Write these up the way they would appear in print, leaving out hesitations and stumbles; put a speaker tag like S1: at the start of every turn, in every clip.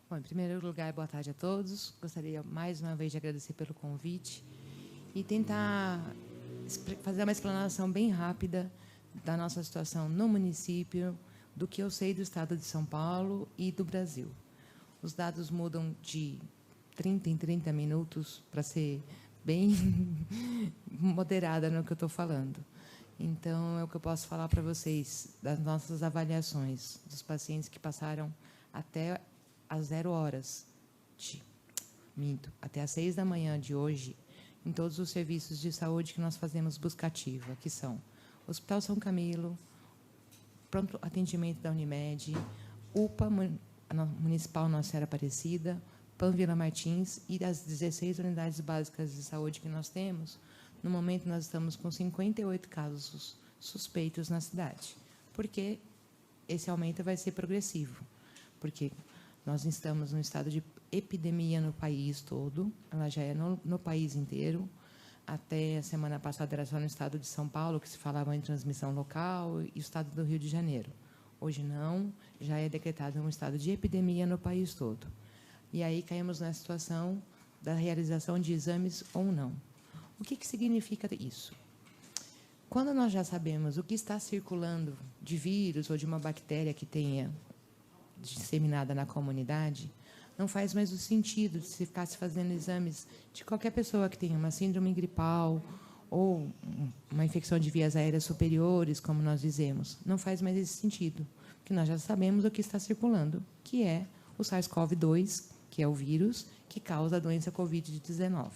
S1: Bom, em primeiro lugar, boa tarde a todos. Gostaria mais uma vez de agradecer pelo convite e tentar fazer uma explanação bem rápida da nossa situação no município, do que eu sei do estado de São Paulo e do Brasil. Os dados mudam de 30 em 30 minutos, para ser bem moderada no que eu estou falando. Então, é o que eu posso falar para vocês das nossas avaliações dos pacientes que passaram até às 0 horas, até às 6 da manhã de hoje, em todos os serviços de saúde que nós fazemos busca ativa, que são Hospital São Camilo, pronto atendimento da Unimed, UPA Municipal Nossa Senhora Aparecida, PAN Vila Martins e as 16 unidades básicas de saúde que nós temos. No momento, nós estamos com 58 casos suspeitos na cidade, porque esse aumento vai ser progressivo, porque nós estamos num estado de epidemia no país todo, ela já é no país inteiro. Até a semana passada era só no estado de São Paulo, que se falava em transmissão local, e o estado do Rio de Janeiro. Hoje não, já é decretado um estado de epidemia no país todo. E aí caímos na situação da realização de exames ou não. O que significa isso? Quando nós já sabemos o que está circulando de vírus ou de uma bactéria que tenha disseminada na comunidade, não faz mais o sentido de se ficar se fazendo exames de qualquer pessoa que tenha uma síndrome gripal ou uma infecção de vias aéreas superiores, como nós dizemos. Não faz mais esse sentido, porque nós já sabemos o que está circulando, que é o SARS-CoV-2, que é o vírus que causa a doença Covid-19.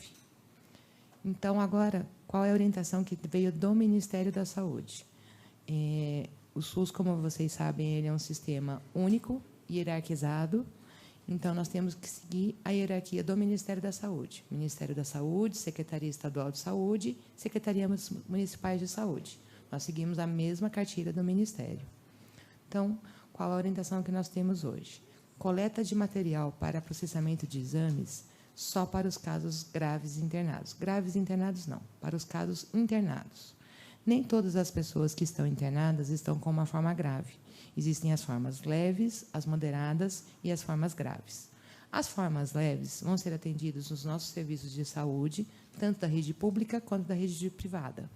S1: Então, agora, qual é a orientação que veio do Ministério da Saúde? O SUS, como vocês sabem, ele é um sistema único, hierarquizado. Então, nós temos que seguir a hierarquia do Ministério da Saúde. Ministério da Saúde, Secretaria Estadual de Saúde, Secretarias Municipais de Saúde. Nós seguimos a mesma cartilha do Ministério. Então, qual a orientação que nós temos hoje? Coleta de material para processamento de exames só para os casos graves internados. Graves internados, não. Para os casos internados. Nem todas as pessoas que estão internadas estão com uma forma grave. Existem as formas leves, as moderadas e as formas graves. As formas leves vão ser atendidas nos nossos serviços de saúde, tanto da rede pública quanto da rede privada.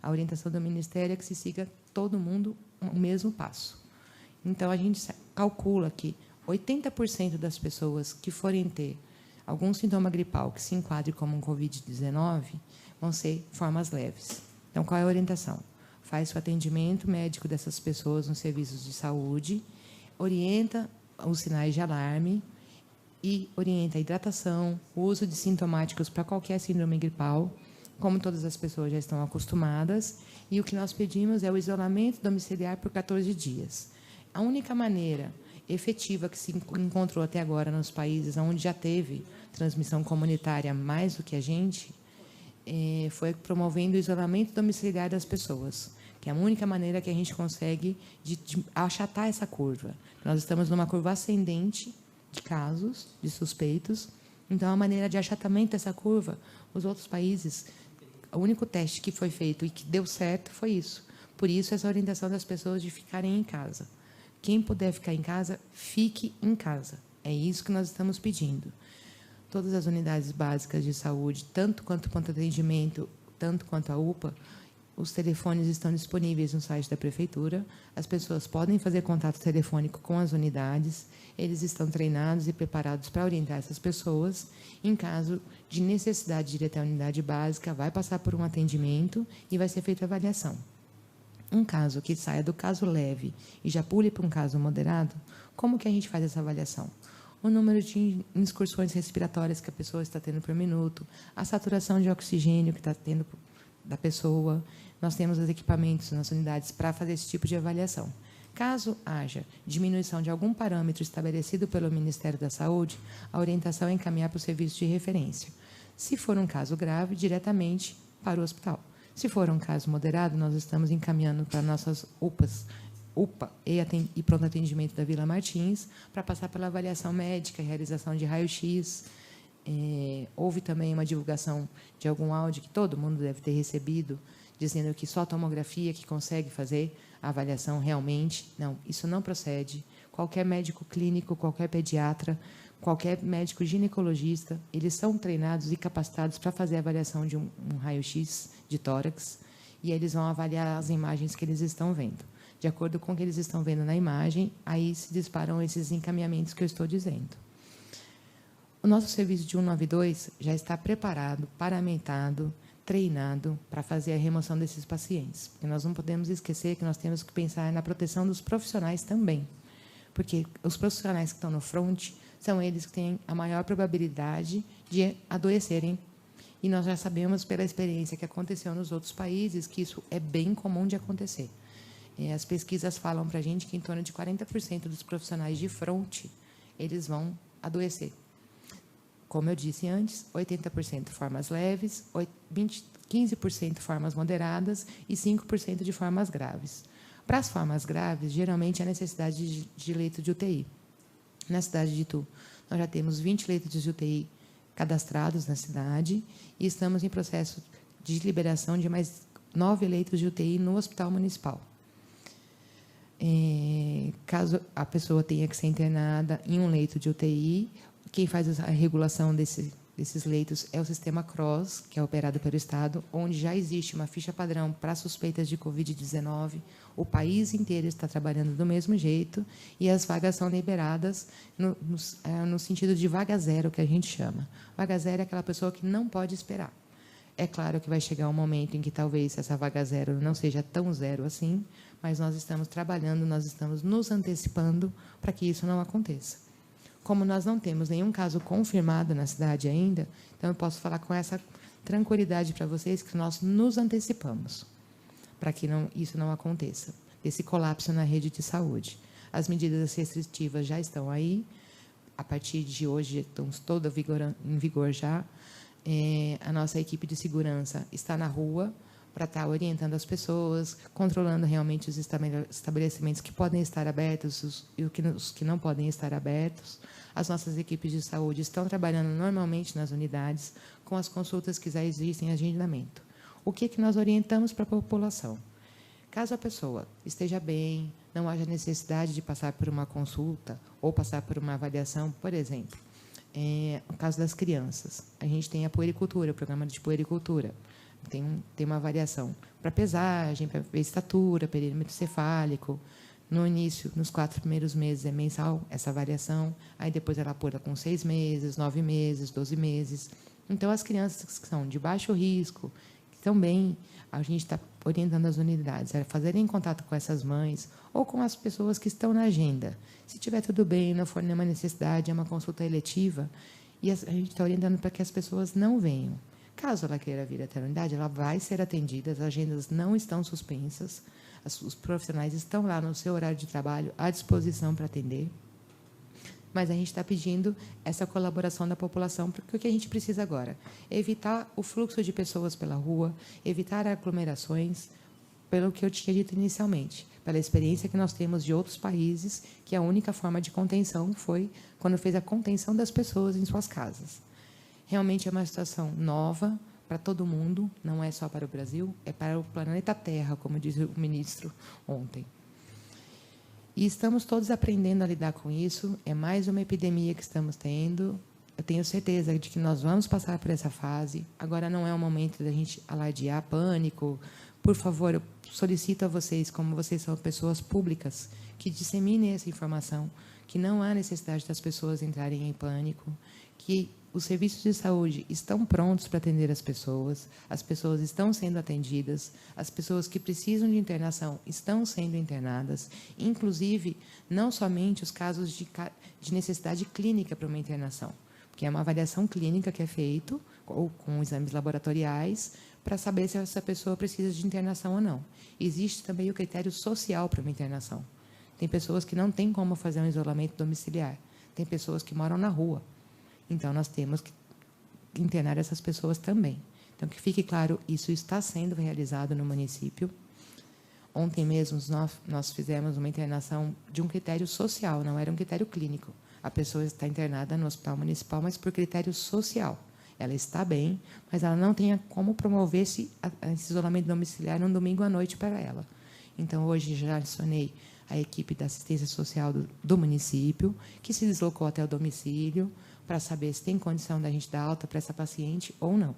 S1: A orientação do Ministério é que se siga todo mundo o mesmo passo. Então, a gente calcula que 80% das pessoas que forem ter algum sintoma gripal que se enquadre como um Covid-19 vão ser formas leves. Então, qual é a orientação? Faz o atendimento médico dessas pessoas nos serviços de saúde, orienta os sinais de alarme e orienta a hidratação, o uso de sintomáticos para qualquer síndrome gripal, como todas as pessoas já estão acostumadas, e o que nós pedimos é o isolamento domiciliar por 14 dias. A única maneira efetiva que se encontrou até agora nos países onde já teve transmissão comunitária mais do que a gente, foi promovendo o isolamento domiciliar das pessoas, que é a única maneira que a gente consegue de achatar essa curva. Nós estamos numa curva ascendente de casos, de suspeitos, então a maneira de achatamento dessa curva, os outros países, o único teste que foi feito e que deu certo foi isso. Por isso, essa orientação das pessoas de ficarem em casa. Quem puder ficar em casa, fique em casa. É isso que nós estamos pedindo. Todas as unidades básicas de saúde, tanto quanto o ponto de atendimento, tanto quanto a UPA, os telefones estão disponíveis no site da Prefeitura. As pessoas podem fazer contato telefônico com as unidades. Eles estão treinados e preparados para orientar essas pessoas. Em caso de necessidade de ir até a unidade básica, vai passar por um atendimento e vai ser feita a avaliação. Um caso que saia do caso leve e já pule para um caso moderado, como que a gente faz essa avaliação? O número de incursões respiratórias que a pessoa está tendo por minuto, a saturação de oxigênio que está tendo da pessoa. Nós temos os equipamentos nas unidades para fazer esse tipo de avaliação. Caso haja diminuição de algum parâmetro estabelecido pelo Ministério da Saúde, a orientação é encaminhar para o serviço de referência. Se for um caso grave, diretamente para o hospital. Se for um caso moderado, nós estamos encaminhando para nossas UPA e pronto atendimento da Vila Martins, para passar pela avaliação médica, realização de raio-x. Houve também uma divulgação de algum áudio que todo mundo deve ter recebido, dizendo que só a tomografia que consegue fazer a avaliação realmente. Não, isso não procede. Qualquer médico clínico, qualquer pediatra, qualquer médico ginecologista, eles são treinados e capacitados para fazer a avaliação de um raio-x de tórax, e eles vão avaliar as imagens que eles estão vendo. De acordo com o que eles estão vendo na imagem, aí se disparam esses encaminhamentos que eu estou dizendo. O nosso serviço de 192 já está preparado, paramentado, treinado para fazer a remoção desses pacientes. Porque nós não podemos esquecer que nós temos que pensar na proteção dos profissionais também. Porque os profissionais que estão no front são eles que têm a maior probabilidade de adoecerem. E nós já sabemos, pela experiência que aconteceu nos outros países, que isso é bem comum de acontecer. As pesquisas falam para a gente que em torno de 40% dos profissionais de front, eles vão adoecer. Como eu disse antes, 80% formas leves, 15% formas moderadas e 5% de formas graves. Para as formas graves, geralmente há necessidade de leito de UTI. Na cidade de Itu, nós já temos 20 leitos de UTI cadastrados na cidade e estamos em processo de liberação de mais 9 leitos de UTI no Hospital Municipal. Caso a pessoa tenha que ser internada em um leito de UTI, quem faz a regulação desses leitos é o sistema CROSS, que é operado pelo Estado, onde já existe uma ficha padrão para suspeitas de Covid-19. O país inteiro está trabalhando do mesmo jeito e as vagas são liberadas no sentido de vaga zero, que a gente chama. Vaga zero é aquela pessoa que não pode esperar. É claro que vai chegar um momento em que talvez essa vaga zero não seja tão zero assim, mas nós estamos trabalhando, nós estamos nos antecipando para que isso não aconteça. Como nós não temos nenhum caso confirmado na cidade ainda, então eu posso falar com essa tranquilidade para vocês que nós nos antecipamos para que isso não aconteça, esse colapso na rede de saúde. As medidas restritivas já estão aí, a partir de hoje estão todas em vigor já. A nossa equipe de segurança está na rua para estar orientando as pessoas, controlando realmente os estabelecimentos que podem estar abertos e os que não podem estar abertos. As nossas equipes de saúde estão trabalhando normalmente nas unidades, com as consultas que já existem em agendamento. O que nós orientamos para a população? Caso a pessoa esteja bem, não haja necessidade de passar por uma consulta ou passar por uma avaliação, por exemplo, no caso das crianças, a gente tem a puericultura, o programa de puericultura. Tem uma avaliação para pesagem, para ver estatura, perímetro cefálico. No início, nos 4 primeiros meses, é mensal essa avaliação. Aí, depois, ela apura com 6 meses, 9 meses, 12 meses. Então, as crianças que são de baixo risco, que também a gente está orientando as unidades a fazerem contato com essas mães ou com as pessoas que estão na agenda. Se tiver tudo bem, não for nenhuma necessidade, é uma consulta eletiva, e a gente está orientando para que as pessoas não venham. Caso ela queira vir até a unidade, ela vai ser atendida, as agendas não estão suspensas, os profissionais estão lá no seu horário de trabalho à disposição para atender, mas a gente está pedindo essa colaboração da população, porque o que a gente precisa agora é evitar o fluxo de pessoas pela rua, evitar aglomerações, pelo que eu tinha dito inicialmente, pela experiência que nós temos de outros países, que a única forma de contenção foi quando fez a contenção das pessoas em suas casas. Realmente é uma situação nova para todo mundo, não é só para o Brasil, é para o planeta Terra, como disse o ministro ontem. E estamos todos aprendendo a lidar com isso, é mais uma epidemia que estamos tendo, eu tenho certeza de que nós vamos passar por essa fase, agora não é o momento da gente alardear pânico. Por favor, eu solicito a vocês, como vocês são pessoas públicas, que disseminem essa informação, que não há necessidade das pessoas entrarem em pânico, que os serviços de saúde estão prontos para atender as pessoas estão sendo atendidas, as pessoas que precisam de internação estão sendo internadas, inclusive, não somente os casos de necessidade clínica para uma internação, porque é uma avaliação clínica que é feita, ou com exames laboratoriais, para saber se essa pessoa precisa de internação ou não. Existe também o critério social para uma internação. Tem pessoas que não têm como fazer um isolamento domiciliar, tem pessoas que moram na rua. Então, nós temos que internar essas pessoas também. Então, que fique claro, isso está sendo realizado no município. Ontem mesmo, nós fizemos uma internação de um critério social, não era um critério clínico. A pessoa está internada no hospital municipal, mas por critério social. Ela está bem, mas ela não tem como promover esse isolamento domiciliar num domingo à noite para ela. Então, hoje já acionei a equipe da assistência social do município, que se deslocou até o domicílio para saber se tem condição da gente dar alta para essa paciente ou não.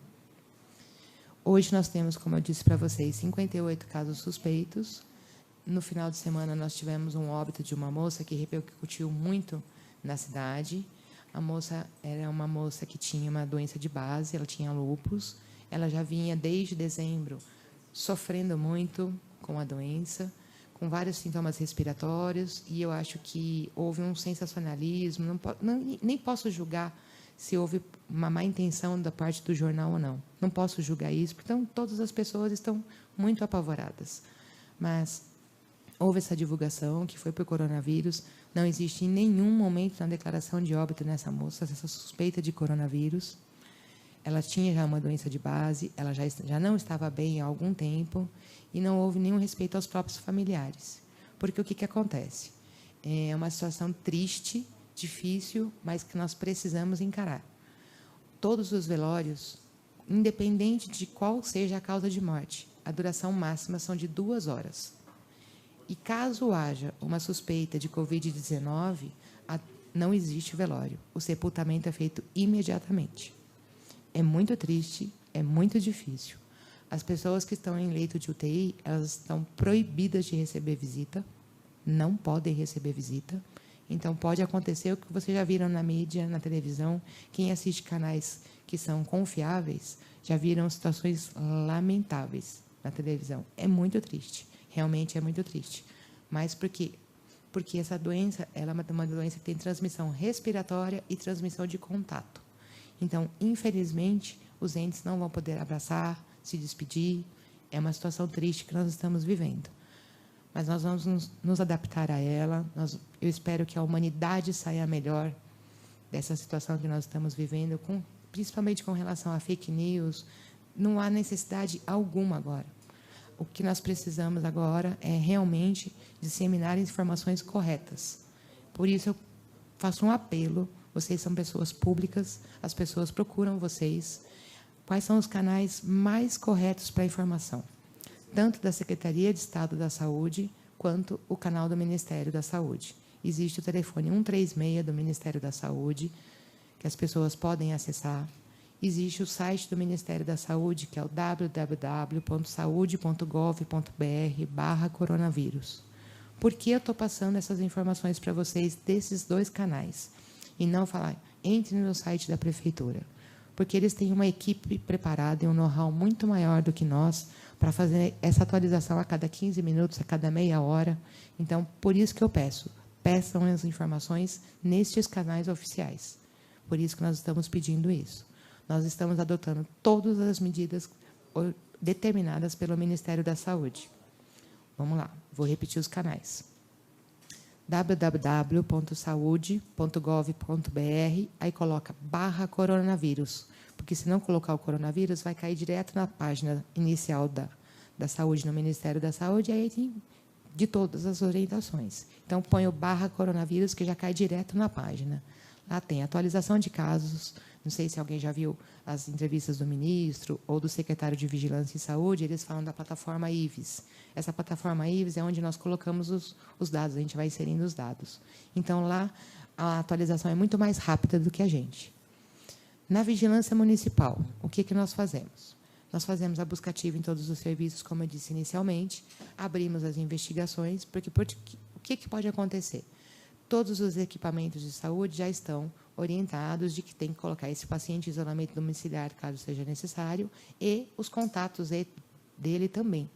S1: Hoje nós temos, como eu disse para vocês, 58 casos suspeitos. No final de semana, nós tivemos um óbito de uma moça que repercutiu muito na cidade. A moça era uma moça que tinha uma doença de base, ela tinha lúpus. Ela já vinha, desde dezembro, sofrendo muito com a doença, com vários sintomas respiratórios, e eu acho que houve um sensacionalismo. Nem posso julgar se houve uma má intenção da parte do jornal ou não. Não posso julgar isso, porque então, todas as pessoas estão muito apavoradas. Mas houve essa divulgação, que foi por coronavírus. Não existe em nenhum momento na declaração de óbito nessa moça essa suspeita de coronavírus. Ela tinha já uma doença de base, ela já não estava bem há algum tempo, e não houve nenhum respeito aos próprios familiares. Porque o que acontece? É uma situação triste, difícil, mas que nós precisamos encarar. Todos os velórios, independente de qual seja a causa de morte, a duração máxima são de 2 horas. E caso haja uma suspeita de Covid-19, não existe velório. O sepultamento é feito imediatamente. É muito triste, é muito difícil. As pessoas que estão em leito de UTI, elas estão proibidas de receber visita, não podem receber visita. Então, pode acontecer o que vocês já viram na mídia, na televisão. Quem assiste canais que são confiáveis, já viram situações lamentáveis na televisão. É muito triste, realmente é muito triste. Mas por quê? Porque essa doença ela é uma doença que tem transmissão respiratória e transmissão de contato. Então, infelizmente, os entes não vão poder abraçar, se despedir. É uma situação triste que nós estamos vivendo. Mas nós vamos nos adaptar a ela. Eu espero que a humanidade saia melhor dessa situação que nós estamos vivendo, principalmente com relação a fake news. Não há necessidade alguma agora. O que nós precisamos agora é realmente disseminar informações corretas. Por isso, eu faço um apelo. Vocês são pessoas públicas, as pessoas procuram vocês. Quais são os canais mais corretos para a informação? Tanto da Secretaria de Estado da Saúde, quanto o canal do Ministério da Saúde. Existe o telefone 136 do Ministério da Saúde, que as pessoas podem acessar. Existe o site do Ministério da Saúde, que é o www.saude.gov.br/coronavírus. Por que eu estou passando essas informações para vocês desses 2 canais? E não falar, entre no site da Prefeitura. Porque eles têm uma equipe preparada e um know-how muito maior do que nós para fazer essa atualização a cada 15 minutos, a cada meia hora. Então, por isso que eu peçam as informações nestes canais oficiais. Por isso que nós estamos pedindo isso. Nós estamos adotando todas as medidas determinadas pelo Ministério da Saúde. Vamos lá, vou repetir os canais. www.saude.gov.br, aí coloca /coronavírus, porque se não colocar o coronavírus, vai cair direto na página inicial da saúde no Ministério da Saúde, e aí tem de todas as orientações. Então, põe o /coronavírus, que já cai direto na página. Lá tem atualização de casos. Não sei se alguém já viu as entrevistas do ministro ou do secretário de Vigilância e Saúde, eles falam da plataforma IVES. Essa plataforma IVES é onde nós colocamos os dados, a gente vai inserindo os dados. Então, lá, a atualização é muito mais rápida do que a gente. Na Vigilância Municipal, o que nós fazemos? Nós fazemos a busca ativa em todos os serviços, como eu disse inicialmente, abrimos as investigações, porque o que pode acontecer? Todos os equipamentos de saúde já estão orientados de que tem que colocar esse paciente em isolamento domiciliar, caso seja necessário, e os contatos dele também.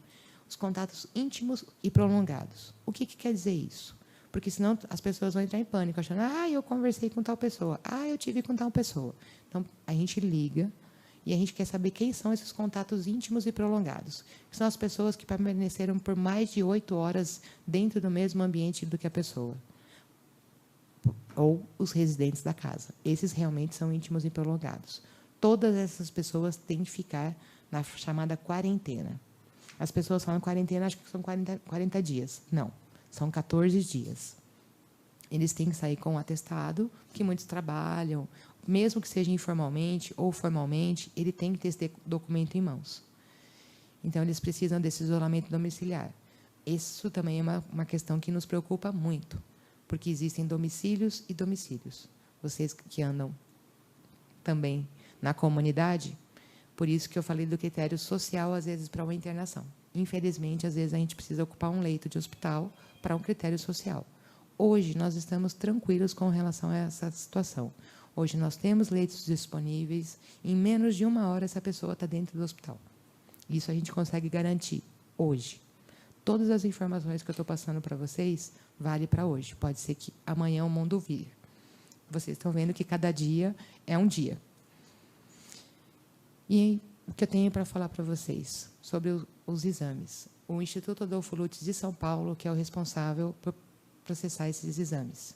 S1: Os contatos íntimos e prolongados. O que quer dizer isso? Porque senão as pessoas vão entrar em pânico, achando, eu conversei com tal pessoa, eu tive com tal pessoa. Então, a gente liga e a gente quer saber quem são esses contatos íntimos e prolongados. São as pessoas que permaneceram por mais de 8 horas dentro do mesmo ambiente do que a pessoa. Ou os residentes da casa. Esses realmente são íntimos e prolongados. Todas essas pessoas têm que ficar na chamada quarentena. As pessoas falam quarentena, acho que são 40 dias. Não, são 14 dias. Eles têm que sair com um atestado, que muitos trabalham, mesmo que seja informalmente ou formalmente, ele tem que ter esse documento em mãos. Então, eles precisam desse isolamento domiciliar. Isso também é uma questão que nos preocupa muito, porque existem domicílios e domicílios. Vocês que andam também na comunidade, por isso que eu falei do critério social, às vezes, para uma internação. Infelizmente, às vezes, a gente precisa ocupar um leito de hospital para um critério social. Hoje, nós estamos tranquilos com relação a essa situação. Hoje, nós temos leitos disponíveis. Em menos de 1 hora, essa pessoa está dentro do hospital. Isso a gente consegue garantir hoje. Todas as informações que eu estou passando para vocês, vale para hoje. Pode ser que amanhã o mundo vire. Vocês estão vendo que cada dia é um dia. E o que eu tenho para falar para vocês sobre os exames. O Instituto Adolfo Lutz de São Paulo, que é o responsável por processar esses exames.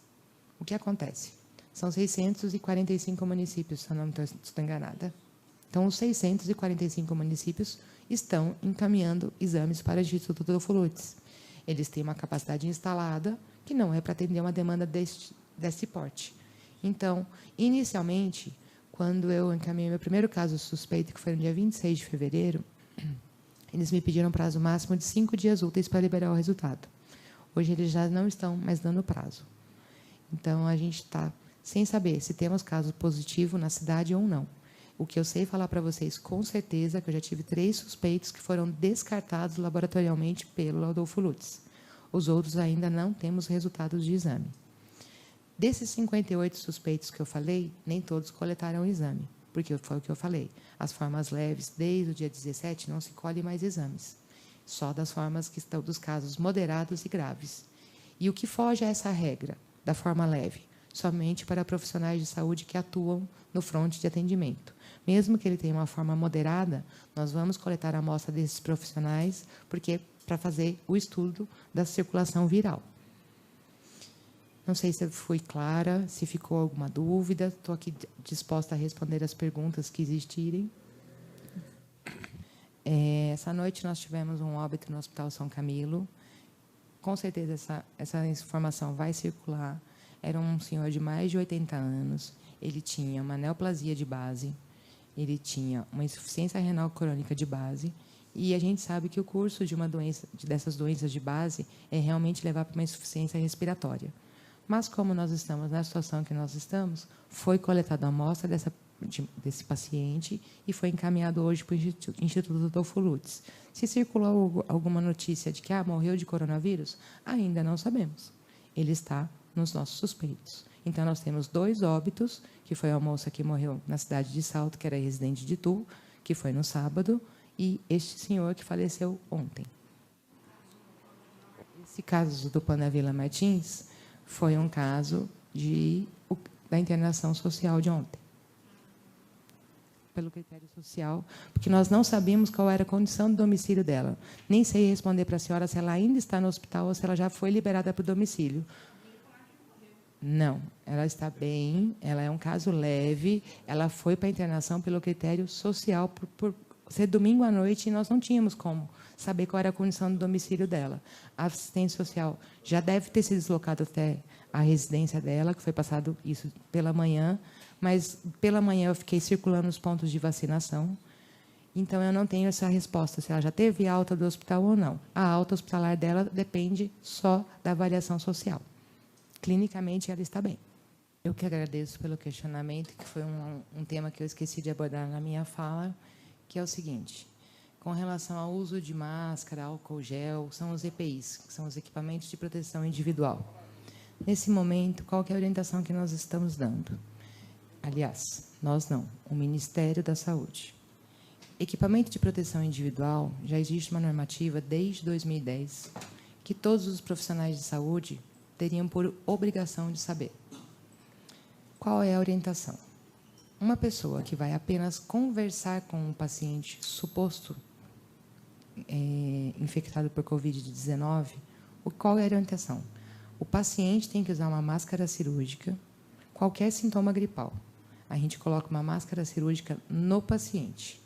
S1: O que acontece? São 645 municípios, se eu não estou enganada. Então, os 645 municípios estão encaminhando exames para o Instituto Adolfo Lutz. Eles têm uma capacidade instalada que não é para atender uma demanda desse porte. Então, inicialmente, quando eu encaminhei meu primeiro caso suspeito, que foi no dia 26 de fevereiro, eles me pediram um prazo máximo de 5 dias úteis para liberar o resultado. Hoje, eles já não estão mais dando prazo. Então, a gente está sem saber se temos caso positivo na cidade ou não. O que eu sei falar para vocês, com certeza, que eu já tive 3 suspeitos que foram descartados laboratorialmente pelo Adolfo Lutz. Os outros ainda não temos resultados de exame. Desses 58 suspeitos que eu falei, nem todos coletaram o exame, porque foi o que eu falei. As formas leves, desde o dia 17, não se colhe mais exames. Só das formas que estão dos casos moderados e graves. E o que foge a essa regra da forma leve? Somente para profissionais de saúde que atuam no fronte de atendimento. Mesmo que ele tenha uma forma moderada, nós vamos coletar a amostra desses profissionais, porque para fazer o estudo da circulação viral. Não sei se eu fui clara, se ficou alguma dúvida. Estou aqui disposta a responder as perguntas que existirem. Essa noite nós tivemos um óbito no Hospital São Camilo. Com certeza essa informação vai circular. Era um senhor de mais de 80 anos. Ele tinha uma neoplasia de base. Ele tinha uma insuficiência renal crônica de base. E a gente sabe que o curso de uma doença, dessas doenças de base é realmente levar para uma insuficiência respiratória. Mas, como nós estamos na situação que nós estamos, foi coletada a amostra desse paciente e foi encaminhado hoje para o Instituto Adolfo Lutz. Se circulou alguma notícia de que morreu de coronavírus, ainda não sabemos. Ele está nos nossos suspeitos. Então, nós temos 2 óbitos, que foi a moça que morreu na cidade de Salto, que era residente de Itu, que foi no sábado, e este senhor que faleceu ontem. Esse caso do Panavila Martins foi um caso da internação social de ontem. Pelo critério social, porque nós não sabíamos qual era a condição do domicílio dela. Nem sei responder para a senhora se ela ainda está no hospital ou se ela já foi liberada para o domicílio. Não, ela está bem, ela é um caso leve, ela foi para a internação pelo critério social, por ser domingo à noite, e nós não tínhamos como saber qual era a condição do domicílio dela. A assistência social já deve ter se deslocado até a residência dela, que foi passado isso pela manhã, mas pela manhã eu fiquei circulando os pontos de vacinação, então eu não tenho essa resposta, se ela já teve alta do hospital ou não. A alta hospitalar dela depende só da avaliação social. Clinicamente, ela está bem. Eu que agradeço pelo questionamento, que foi um tema que eu esqueci de abordar na minha fala, que é o seguinte: com relação ao uso de máscara, álcool gel, são os EPIs, que são os equipamentos de proteção individual. Nesse momento, qual que é a orientação que nós estamos dando? Aliás, nós não, o Ministério da Saúde. Equipamento de proteção individual, já existe uma normativa desde 2010, que todos os profissionais de saúde teriam por obrigação de saber. Qual é a orientação? Uma pessoa que vai apenas conversar com um paciente suposto infectado por Covid-19, qual é a orientação? O paciente tem que usar uma máscara cirúrgica, qualquer sintoma gripal. A gente coloca uma máscara cirúrgica no paciente.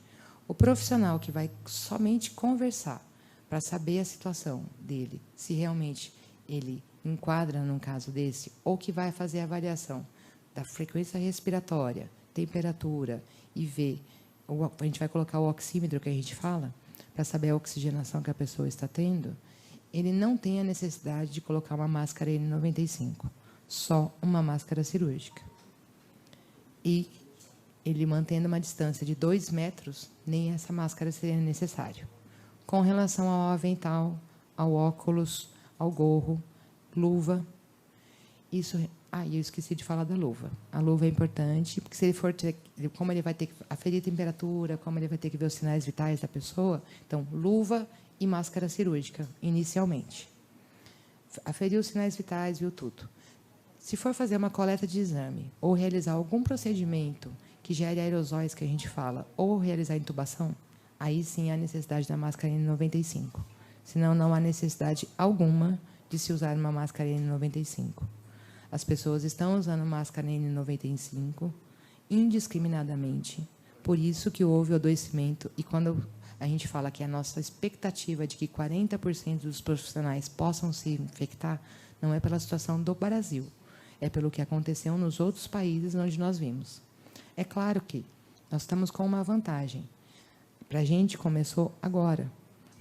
S1: O profissional que vai somente conversar para saber a situação dele, se realmente ele enquadra num caso desse, ou que vai fazer a avaliação da frequência respiratória, temperatura e ver, a gente vai colocar o oxímetro que a gente fala, para saber a oxigenação que a pessoa está tendo, ele não tem a necessidade de colocar uma máscara N95, só uma máscara cirúrgica. E ele mantendo uma distância de 2 metros, nem essa máscara seria necessário. Com relação ao avental, ao óculos, ao gorro, luva, isso... e eu esqueci de falar da luva. A luva é importante, porque se ele for como ele vai ter que aferir a temperatura, como ele vai ter que ver os sinais vitais da pessoa, então, luva e máscara cirúrgica, inicialmente. Aferir os sinais vitais, viu tudo. Se for fazer uma coleta de exame, ou realizar algum procedimento que gere aerosóis, que a gente fala, ou realizar intubação, aí sim há necessidade da máscara N95. Senão, não há necessidade alguma de se usar uma máscara N95. As pessoas estão usando máscara N95 indiscriminadamente. Por isso que houve o adoecimento. E quando a gente fala que a nossa expectativa de que 40% dos profissionais possam se infectar, não é pela situação do Brasil, é pelo que aconteceu nos outros países onde nós vimos. É claro que nós estamos com uma vantagem. Para a gente começou agora,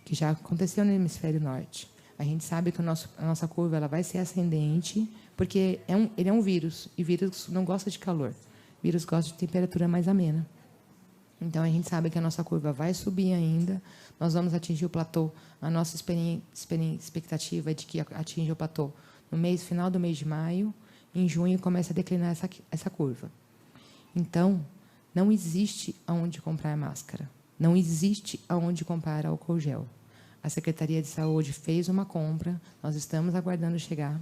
S1: que já aconteceu no hemisfério norte. A gente sabe que a nossa curva ela vai ser ascendente, porque ele é um vírus, e vírus não gosta de calor. Vírus gosta de temperatura mais amena. Então, a gente sabe que a nossa curva vai subir ainda, nós vamos atingir o platô. A nossa expectativa é de que atinja o platô no final do mês de maio, em junho começa a declinar essa curva. Então, não existe aonde comprar máscara, não existe aonde comprar álcool gel. A Secretaria de Saúde fez uma compra, nós estamos aguardando chegar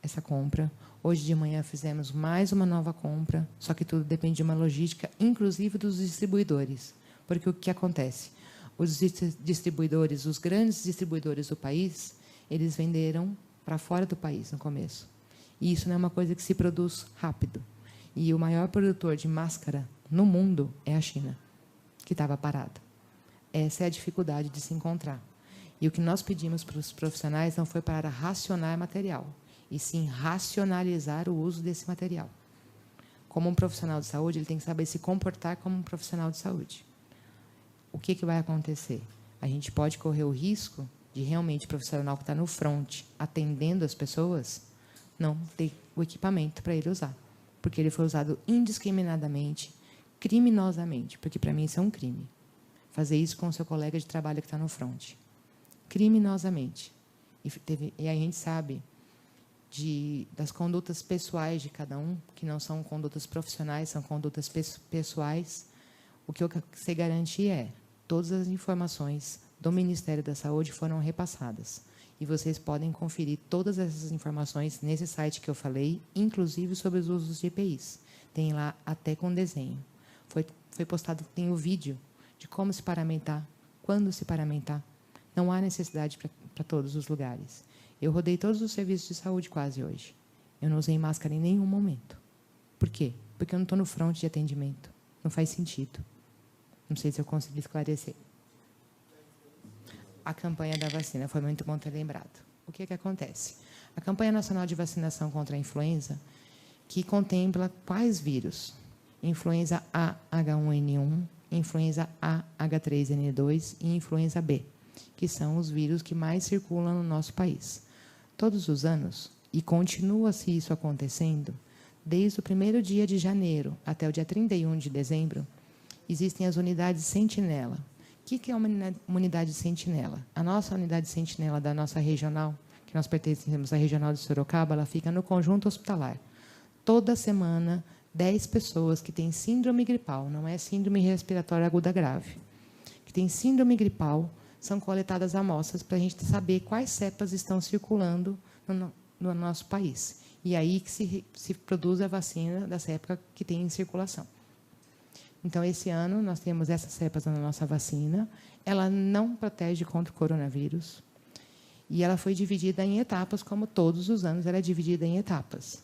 S1: essa compra. Hoje de manhã fizemos mais uma nova compra, só que tudo depende de uma logística, inclusive dos distribuidores. Porque o que acontece? Os distribuidores, os grandes distribuidores do país, eles venderam para fora do país no começo. E isso não é uma coisa que se produz rápido. E o maior produtor de máscara no mundo é a China, que estava parada. Essa é a dificuldade de se encontrar. E o que nós pedimos para os profissionais não foi para racionar material, e sim racionalizar o uso desse material. Como um profissional de saúde, ele tem que saber se comportar como um profissional de saúde. O que vai acontecer? A gente pode correr o risco de realmente o profissional que está no front, atendendo as pessoas, não ter o equipamento para ele usar, porque ele foi usado indiscriminadamente, criminosamente, porque para mim isso é um crime. Fazer isso com o seu colega de trabalho que está no front. Criminosamente. E a gente sabe das condutas pessoais de cada um, que não são condutas profissionais, são condutas pessoais. O que eu sei garantir é todas as informações do Ministério da Saúde foram repassadas. E vocês podem conferir todas essas informações nesse site que eu falei, inclusive sobre os usos de EPIs. Tem lá até com desenho. Foi postado, tem o vídeo de como se paramentar, quando se paramentar. Não há necessidade para todos os lugares. Eu rodei todos os serviços de saúde quase hoje. Eu não usei máscara em nenhum momento. Por quê? Porque eu não estou no front de atendimento. Não faz sentido. Não sei se eu consegui esclarecer. A campanha da vacina, foi muito bom ter lembrado. O que acontece? A campanha nacional de vacinação contra a influenza, que contempla quais vírus? Influenza A H1N1, influenza A H3N2 e influenza B, que são os vírus que mais circulam no nosso país. Todos os anos, e continua-se isso acontecendo, desde o 1º dia de janeiro até o dia 31 de dezembro, existem as unidades sentinela. O que é uma unidade sentinela? A nossa unidade sentinela da nossa regional, que nós pertencemos à regional de Sorocaba, ela fica no conjunto hospitalar. Toda semana, 10 pessoas que têm síndrome gripal, não é síndrome respiratória aguda grave, que têm síndrome gripal, são coletadas amostras para a gente saber quais cepas estão circulando no nosso país. E aí que se produz a vacina dessa época que tem em circulação. Então, esse ano, nós temos essas cepas na nossa vacina. Ela não protege contra o coronavírus. E ela foi dividida em etapas, como todos os anos ela é dividida em etapas.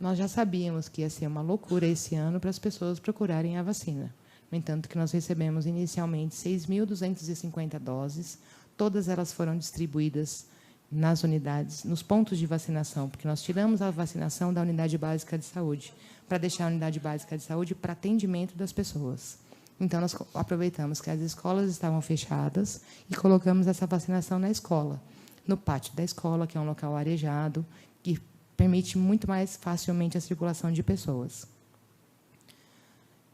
S1: Nós já sabíamos que ia ser uma loucura esse ano para as pessoas procurarem a vacina. No entanto, que nós recebemos inicialmente 6.250 doses. Todas elas foram distribuídas nas unidades, nos pontos de vacinação, porque nós tiramos a vacinação da unidade básica de saúde, para deixar a unidade básica de saúde para atendimento das pessoas. Então, nós aproveitamos que as escolas estavam fechadas e colocamos essa vacinação na escola. no pátio da escola, que é um local arejado, que permite muito mais facilmente a circulação de pessoas.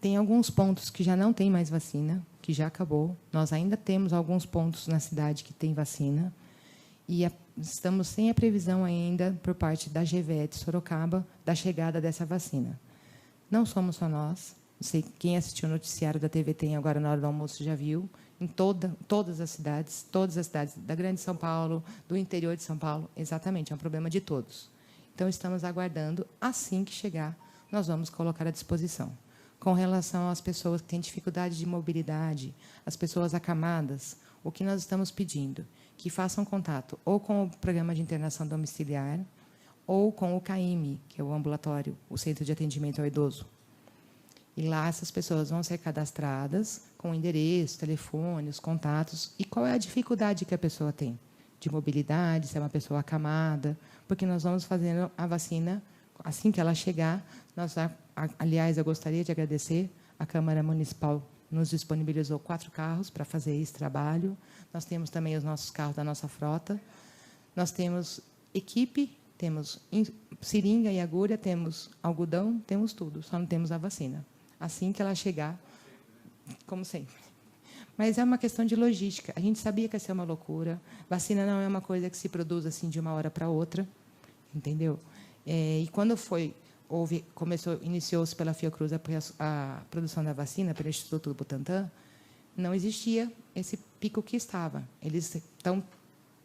S1: Tem alguns pontos que já não tem mais vacina, que já acabou. Nós ainda temos alguns pontos na cidade que tem vacina, e estamos sem a previsão ainda, por parte da GVE de Sorocaba, da chegada dessa vacina. Não somos só nós. Não sei quem assistiu o noticiário da TV Tem agora na hora do almoço já viu. Em todas as cidades da Grande São Paulo, do interior de São Paulo, exatamente, é um problema de todos. Então, estamos aguardando, assim que chegar, nós vamos colocar à disposição. Com relação às pessoas que têm dificuldade de mobilidade, as pessoas acamadas, o que nós estamos pedindo? Que façam contato ou com o Programa de Internação Domiciliar ou com o CAIME, que é o ambulatório, o Centro de Atendimento ao Idoso. E lá essas pessoas vão ser cadastradas com o endereço, telefone, os contatos, e qual é a dificuldade que a pessoa tem de mobilidade, se é uma pessoa acamada, porque nós vamos fazendo a vacina assim que ela chegar. Aliás, eu gostaria de agradecer, a Câmara Municipal nos disponibilizou 4 carros para fazer esse trabalho. Nós temos também os nossos carros da nossa frota. Nós temos equipe, temos seringa e agulha, temos algodão, temos tudo, só não temos a vacina. Assim que ela chegar, como sempre. Mas é uma questão de logística. A gente sabia que ia ser uma loucura. Vacina não é uma coisa que se produz assim de uma hora para outra, entendeu? E quando iniciou-se pela Fiocruz a produção da vacina, pelo Instituto Butantan, não existia esse pico que estava. Eles estão,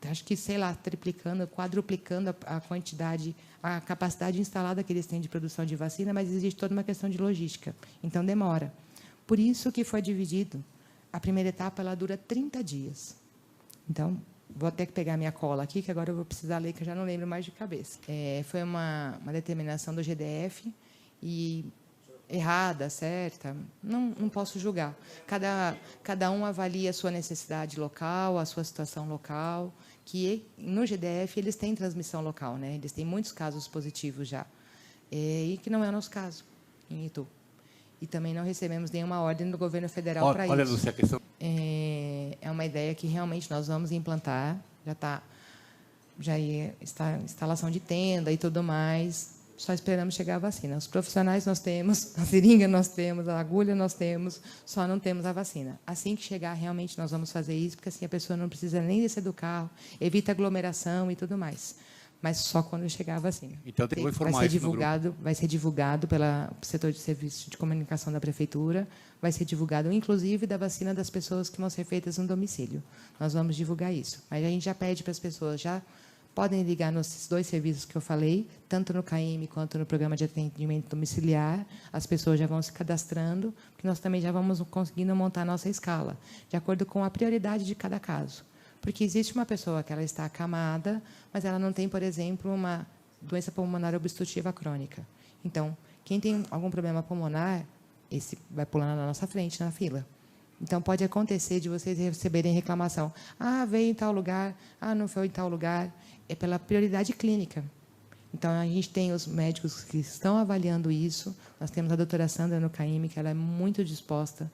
S1: acho que, sei lá, triplicando, quadruplicando a quantidade, a capacidade instalada que eles têm de produção de vacina, mas existe toda uma questão de logística. Então, demora. Por isso que foi dividido. A primeira etapa ela dura 30 dias. Então, vou ter que pegar minha cola aqui, que agora eu vou precisar ler, que eu já não lembro mais de cabeça. Foi uma determinação do GDF, e errada, certa, não posso julgar. Cada um avalia a sua necessidade local, a sua situação local, que no GDF eles têm transmissão local, né? Eles têm muitos casos positivos já, e que não é o nosso caso, em Itu. E também não recebemos nenhuma ordem do governo federal para isso.
S2: Olha, Lúcia, a questão...
S1: É uma ideia que realmente nós vamos implantar, já está instalação de tenda e tudo mais, só esperamos chegar a vacina. Os profissionais nós temos, a seringa nós temos, a agulha nós temos, só não temos a vacina. Assim que chegar, realmente nós vamos fazer isso, porque assim a pessoa não precisa nem descer do carro, evita aglomeração e tudo mais. Mas só quando chegar a vacina.
S2: Então, eu vou informar
S1: vai ser divulgado pelo setor de serviço de comunicação da prefeitura, vai ser divulgado, inclusive, da vacina das pessoas que vão ser feitas no domicílio. Nós vamos divulgar isso. Mas a gente já pede para as pessoas, já podem ligar nos 2 serviços que eu falei, tanto no CAIME quanto no Programa de Atendimento Domiciliar. As pessoas já vão se cadastrando, porque nós também já vamos conseguindo montar a nossa escala, de acordo com a prioridade de cada caso. Porque existe uma pessoa que ela está acamada, mas ela não tem, por exemplo, uma doença pulmonar obstrutiva crônica. Então, quem tem algum problema pulmonar, esse vai pulando na nossa frente, na fila. Então, pode acontecer de vocês receberem reclamação. Ah, veio em tal lugar, ah, não foi em tal lugar. É pela prioridade clínica. Então, a gente tem os médicos que estão avaliando isso. Nós temos a doutora Sandra no CAIME, que ela é muito disposta.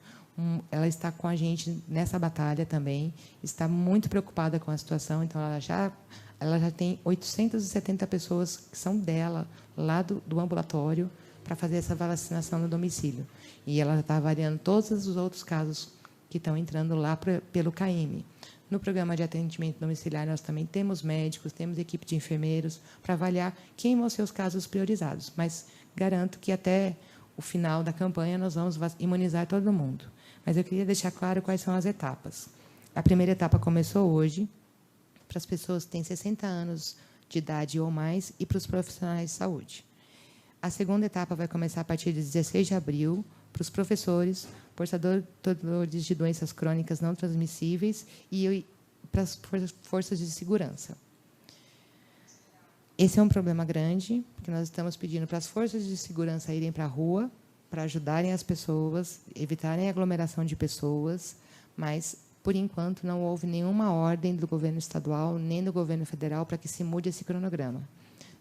S1: Ela está com a gente nessa batalha também, está muito preocupada com a situação, então ela já tem 870 pessoas que são dela, lá do ambulatório, para fazer essa vacinação no domicílio. E ela está avaliando todos os outros casos que estão entrando lá pelo CAIME. No programa de atendimento domiciliar, nós também temos médicos, temos equipe de enfermeiros para avaliar quem vão ser os casos priorizados, mas garanto que até o final da campanha nós vamos imunizar todo mundo. Mas eu queria deixar claro quais são as etapas. A primeira etapa começou hoje, para as pessoas que têm 60 anos de idade ou mais e para os profissionais de saúde. A segunda etapa vai começar a partir de 16 de abril, para os professores, portadores de doenças crônicas não transmissíveis e para as forças de segurança. Esse é um problema grande, porque nós estamos pedindo para as forças de segurança irem para a rua, para ajudarem as pessoas, evitarem a aglomeração de pessoas, mas, por enquanto, não houve nenhuma ordem do governo estadual nem do governo federal para que se mude esse cronograma.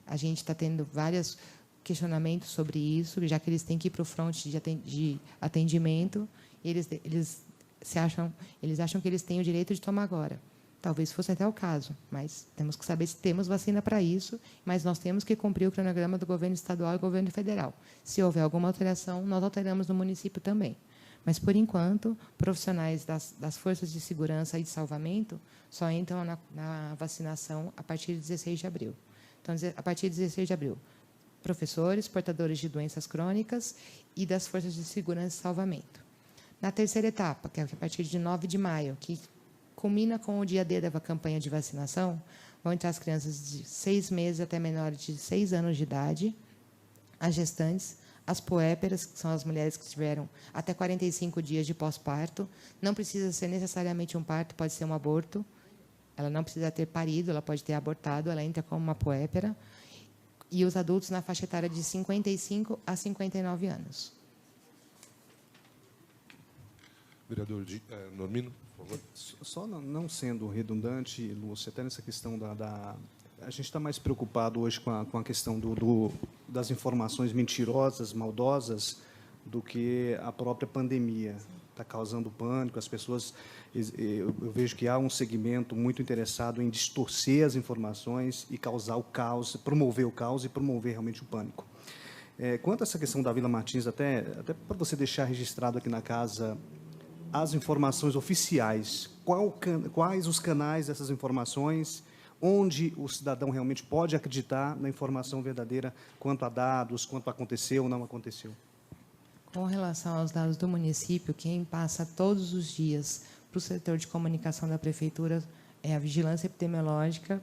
S1: A gente está tendo vários questionamentos sobre isso, já que eles têm que ir para o fronte de atendimento, e eles acham que eles têm o direito de tomar agora. Talvez fosse até o caso, mas temos que saber se temos vacina para isso, mas nós temos que cumprir o cronograma do governo estadual e governo federal. Se houver alguma alteração, nós alteramos no município também. Mas, por enquanto, profissionais das forças de segurança e de salvamento só entram na vacinação a partir de 16 de abril. Então, a partir de 16 de abril, professores, portadores de doenças crônicas e das forças de segurança e salvamento. Na terceira etapa, que é a partir de 9 de maio, que culmina com o dia D da campanha de vacinação, vão entrar as crianças de 6 meses até menores de 6 anos de idade, as gestantes, as puérperas, que são as mulheres que tiveram até 45 dias de pós-parto. Não precisa ser necessariamente um parto, pode ser um aborto. Ela não precisa ter parido, ela pode ter abortado, ela entra como uma puérpera. E os adultos na faixa etária de 55 a 59 anos.
S2: Vereador Normino, por favor.
S3: Só não sendo redundante, Lúcia, até nessa questão a gente está mais preocupado hoje com a questão das informações mentirosas, maldosas, do que a própria pandemia. Está causando pânico, as pessoas... Eu vejo que há um segmento muito interessado em distorcer as informações e causar o caos, promover o caos e promover realmente o pânico. Quanto a essa questão da Vila Martins, até para você deixar registrado aqui na casa as informações oficiais, quais os canais dessas informações, onde o cidadão realmente pode acreditar na informação verdadeira quanto a dados, quanto aconteceu ou não aconteceu.
S1: Com relação aos dados do município, quem passa todos os dias para o setor de comunicação da prefeitura é a vigilância epidemiológica,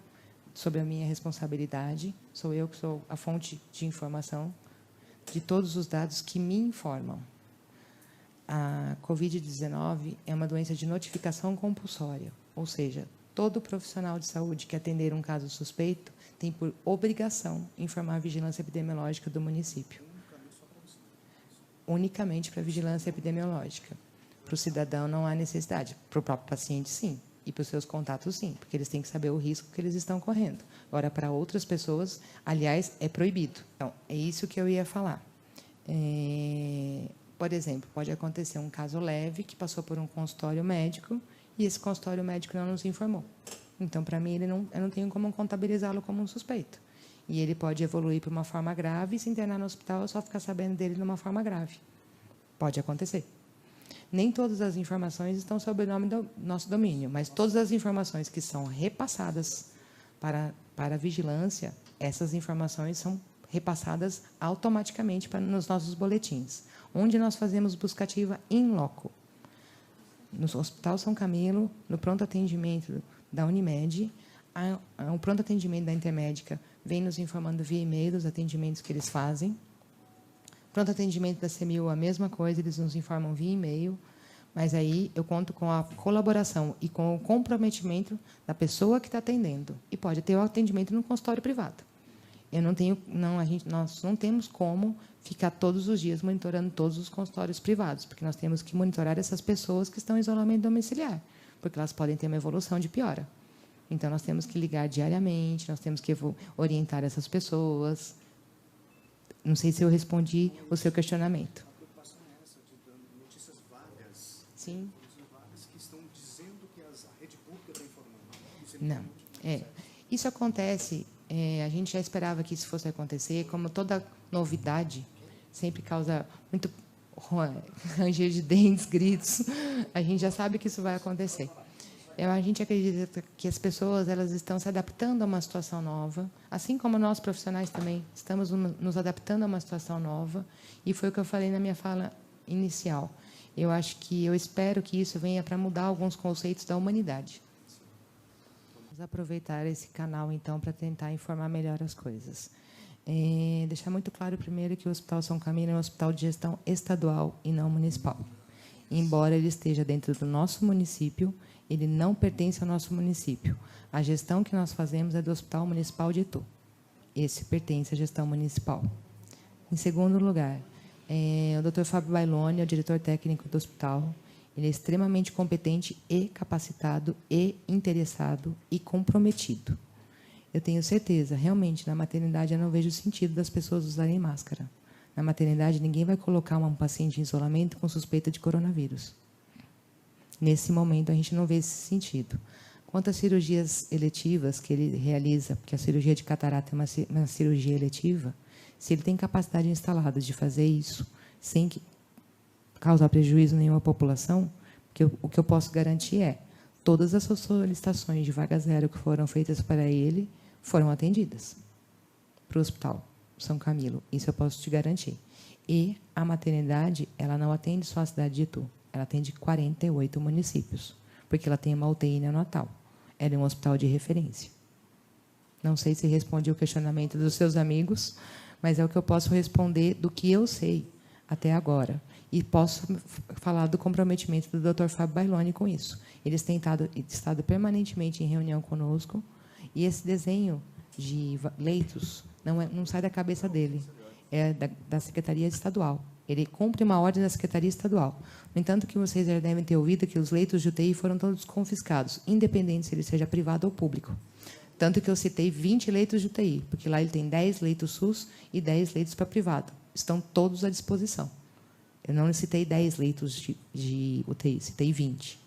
S1: sob a minha responsabilidade. Sou eu que sou a fonte de informação de todos os dados que me informam. A Covid-19 é uma doença de notificação compulsória, ou seja, todo profissional de saúde que atender um caso suspeito tem por obrigação informar a vigilância epidemiológica do município. Unicamente para a vigilância epidemiológica. Para o cidadão não há necessidade. Para o próprio paciente, sim. E para os seus contatos, sim. Porque eles têm que saber o risco que eles estão correndo. Agora, para outras pessoas, aliás, é proibido. Então, é isso que eu ia falar. Por exemplo, pode acontecer um caso leve que passou por um consultório médico e esse consultório médico não nos informou. Então, para mim, eu não tenho como contabilizá-lo como um suspeito. E ele pode evoluir para uma forma grave e se internar no hospital, eu só ficar sabendo dele numa forma grave. Pode acontecer. Nem todas as informações estão sob o nome do nosso domínio, mas todas as informações que são repassadas para a vigilância, essas informações são repassadas automaticamente nos nossos boletins, onde nós fazemos buscativa in loco. No Hospital São Camilo, no pronto atendimento da Unimed, o pronto atendimento da Intermédica vem nos informando via e-mail dos atendimentos que eles fazem. Pronto atendimento da CEMIL, a mesma coisa, eles nos informam via e-mail, mas aí eu conto com a colaboração e com o comprometimento da pessoa que está atendendo. E pode ter o atendimento no consultório privado. Nós não temos como ficar todos os dias monitorando todos os consultórios privados, porque nós temos que monitorar essas pessoas que estão em isolamento domiciliar, porque elas podem ter uma evolução de piora. Então, nós temos que ligar diariamente, nós temos que orientar essas pessoas. Não sei se eu respondi o seu questionamento.
S3: A preocupação é essa, de dando notícias vagas.
S1: Sim.
S3: Notícias vagas que estão dizendo que a rede pública está informando.
S1: Não. Isso acontece, a gente já esperava que isso fosse acontecer, como toda novidade sempre causa muito ranger de dentes, gritos, a gente já sabe que isso vai acontecer. A gente acredita que as pessoas elas estão se adaptando a uma situação nova, assim como nós profissionais também estamos nos adaptando a uma situação nova, e foi o que eu falei na minha fala inicial. Eu espero que isso venha para mudar alguns conceitos da humanidade. Vamos aproveitar esse canal, então, para tentar informar melhor as coisas. Deixar muito claro, primeiro, que o Hospital São Camilo é um hospital de gestão estadual e não municipal. Embora ele esteja dentro do nosso município, ele não pertence ao nosso município. A gestão que nós fazemos é do Hospital Municipal de Itu. Esse pertence à gestão municipal. Em segundo lugar, o Dr. Fábio Bailoni é o diretor técnico do hospital. Ele é extremamente competente e capacitado e interessado e comprometido. Eu tenho certeza, realmente, na maternidade eu não vejo sentido das pessoas usarem máscara. Na maternidade, ninguém vai colocar um paciente em isolamento com suspeita de coronavírus. Nesse momento, a gente não vê esse sentido. Quanto às cirurgias eletivas que ele realiza, porque a cirurgia de catarata é uma cirurgia eletiva, se ele tem capacidade instalada de fazer isso sem causar prejuízo nenhum à população, o que eu posso garantir é todas as solicitações de vaga zero que foram feitas para ele foram atendidas para o Hospital São Camilo. Isso eu posso te garantir. E a maternidade, ela não atende só a cidade de Itu, ela atende 48 municípios, porque ela tem uma UTI neonatal. Ela é um hospital de referência. Não sei se respondi o questionamento dos seus amigos, mas é o que eu posso responder do que eu sei até agora. E posso falar do comprometimento do Dr. Fábio Bailoni com isso. Eles têm estado permanentemente em reunião conosco, e esse desenho de leitos não sai da cabeça dele, é da Secretaria Estadual. Ele cumpre uma ordem da Secretaria Estadual. No entanto, que vocês já devem ter ouvido que os leitos de UTI foram todos confiscados, independente se ele seja privado ou público. Tanto que eu citei 20 leitos de UTI, porque lá ele tem 10 leitos SUS e 10 leitos para privado. Estão todos à disposição. Eu não citei 10 leitos de UTI, citei 20.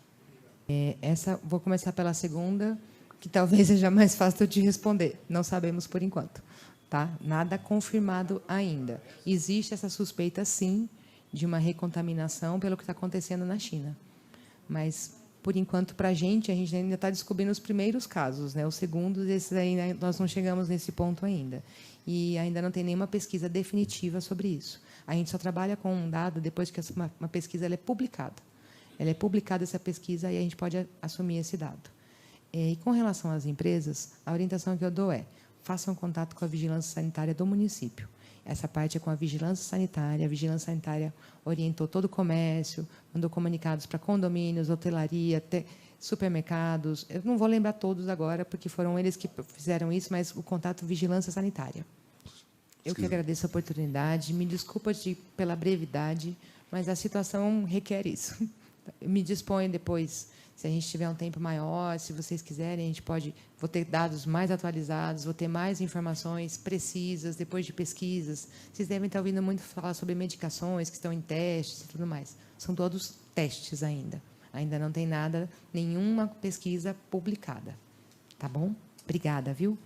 S1: Vou começar pela segunda, que talvez seja mais fácil de responder. Não sabemos por enquanto. Tá? Nada confirmado ainda. Existe essa suspeita, sim, de uma recontaminação pelo que está acontecendo na China. Mas, por enquanto, para a gente ainda está descobrindo os primeiros casos, né? Os segundos, esses aí, né, nós não chegamos nesse ponto ainda. E ainda não tem nenhuma pesquisa definitiva sobre isso. A gente só trabalha com um dado depois que uma pesquisa ela é publicada. Ela é publicada, essa pesquisa, e a gente pode assumir esse dado. E com relação às empresas, a orientação que eu dou é: façam contato com a vigilância sanitária do município. Essa parte é com a vigilância sanitária. A vigilância sanitária orientou todo o comércio, mandou comunicados para condomínios, hotelaria, até supermercados. Eu não vou lembrar todos agora, porque foram eles que fizeram isso, mas o contato vigilância sanitária. Eu que agradeço a oportunidade. Me desculpa pela brevidade, mas a situação requer isso. Eu me disponho depois, se a gente tiver um tempo maior, se vocês quiserem, a gente vou ter dados mais atualizados, vou ter mais informações precisas, depois de pesquisas. Vocês devem estar ouvindo muito falar sobre medicações que estão em testes e tudo mais. São todos testes ainda. Ainda não tem nenhuma pesquisa publicada. Tá bom? Obrigada, viu?